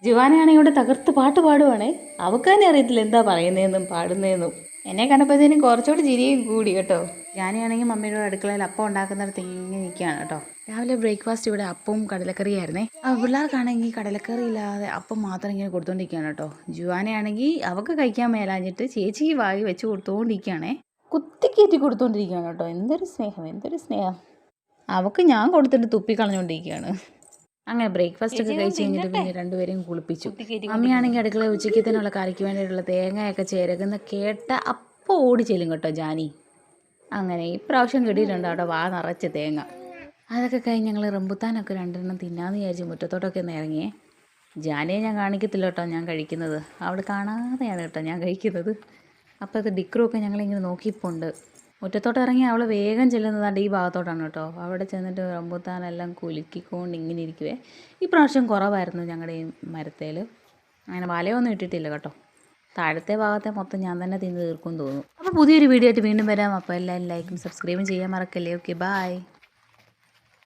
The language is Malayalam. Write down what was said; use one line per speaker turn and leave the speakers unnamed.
ജുവാനയാണെങ്കിൽ ഇവിടെ തകർത്ത് പാട്ട് പാടുവാണേ. അവൾക്ക് തന്നെ അറിയത്തില്ല എന്താ പറയുന്നതെന്നും പാടുന്നതെന്നും. എന്നെ കണ്ടപ്പോഴത്തേനും കുറച്ചുകൂടി ചിരിയും കൂടി കേട്ടോ. ഞാനാണെങ്കിൽ മമ്മിയുടെ അടുക്കളയിൽ അപ്പം ഉണ്ടാക്കുന്നിടത്ത് ഇങ്ങനെ നിൽക്കുകയാണ് കേട്ടോ. രാവിലെ ബ്രേക്ക്ഫാസ്റ്റ് ഇവിടെ അപ്പവും കടലക്കറിയായിരുന്നേ. പിള്ളേർക്കാണെങ്കിൽ കടലക്കറി ഇല്ലാതെ അപ്പം മാത്രം ഇങ്ങനെ കൊടുത്തോണ്ടിരിക്കുകയാണ് കേട്ടോ. ജുവാനയാണെങ്കിൽ അവൾക്ക് കഴിക്കാൻ മേലാഞ്ഞിട്ട് ചേച്ചിക്ക് വായി വെച്ച് കൊടുത്തുകൊണ്ടിരിക്കുകയാണേ. കുത്തിക്കയറ്റി കൊടുത്തോണ്ടിരിക്കുകയാണ് കേട്ടോ. എന്തൊരു സ്നേഹം. അവൾക്ക് ഞാൻ കൊടുത്തിട്ട് തുപ്പിക്കളഞ്ഞുകൊണ്ടിരിക്കുകയാണ്. അങ്ങനെ ബ്രേക്ക്ഫാസ്റ്റ് ഒക്കെ കഴിച്ച് കഴിഞ്ഞിട്ട് പിന്നെ രണ്ടുപേരെയും കുളിപ്പിച്ചു. അമ്മയാണെങ്കിൽ അടുക്കള ഉച്ചയ്ക്കത്തേനുള്ള കറിക്ക് വേണ്ടിയിട്ടുള്ള തേങ്ങയൊക്കെ ചേരകുന്ന കേട്ട അപ്പോൾ ഓടി ചെല്ലും കേട്ടോ ജാനി. അങ്ങനെ ഇപ്രാവശ്യം കിട്ടിയിട്ടുണ്ട് കേട്ടോ വാ നിറച്ച് തേങ്ങ. അതൊക്കെ കഴിഞ്ഞ് ഞങ്ങൾ റംബുത്താനൊക്കെ രണ്ടെണ്ണം തിന്നാമെന്ന് വിചാരിച്ച് മുറ്റത്തോട്ടൊക്കെ ഒന്ന് ഇറങ്ങിയേ. ജാനിയെ ഞാൻ കാണിക്കത്തില്ല കേട്ടോ ഞാൻ കഴിക്കുന്നത്. അവിടെ കാണാതെയാണ് കേട്ടോ ഞാൻ കഴിക്കുന്നത്. അപ്പോൾ അത് ഡിക്രുമൊക്കെ ഞങ്ങളിങ്ങനെ നോക്കിയിപ്പോണ്ട്. മുറ്റത്തോട്ട് ഇറങ്ങി അവൾ വേഗം ചെല്ലുന്നതാണ്ട് ഈ ഭാഗത്തോട്ടാണ് കേട്ടോ. അവിടെ ചെന്നിട്ട് റംബുത്താനെല്ലാം കുലുക്കിക്കൊണ്ട് ഇങ്ങനെ ഇരിക്കുവേ. ഈ പ്രാവശ്യം കുറവായിരുന്നു ഞങ്ങളുടെ ഈ മരത്തേൽ. അങ്ങനെ വലയൊന്നും ഇട്ടിട്ടില്ല കേട്ടോ. താഴത്തെ ഭാഗത്തെ മൊത്തം ഞാൻ തന്നെ തിന്ന് തീർക്കുമെന്ന് തോന്നുന്നു. അപ്പോൾ പുതിയൊരു വീഡിയോ ആയിട്ട് വീണ്ടും വരാം. അപ്പോൾ എല്ലാവരും ലൈക്കും സബ്സ്ക്രൈബും ചെയ്യാൻ മറക്കല്ലേ. Okay, by.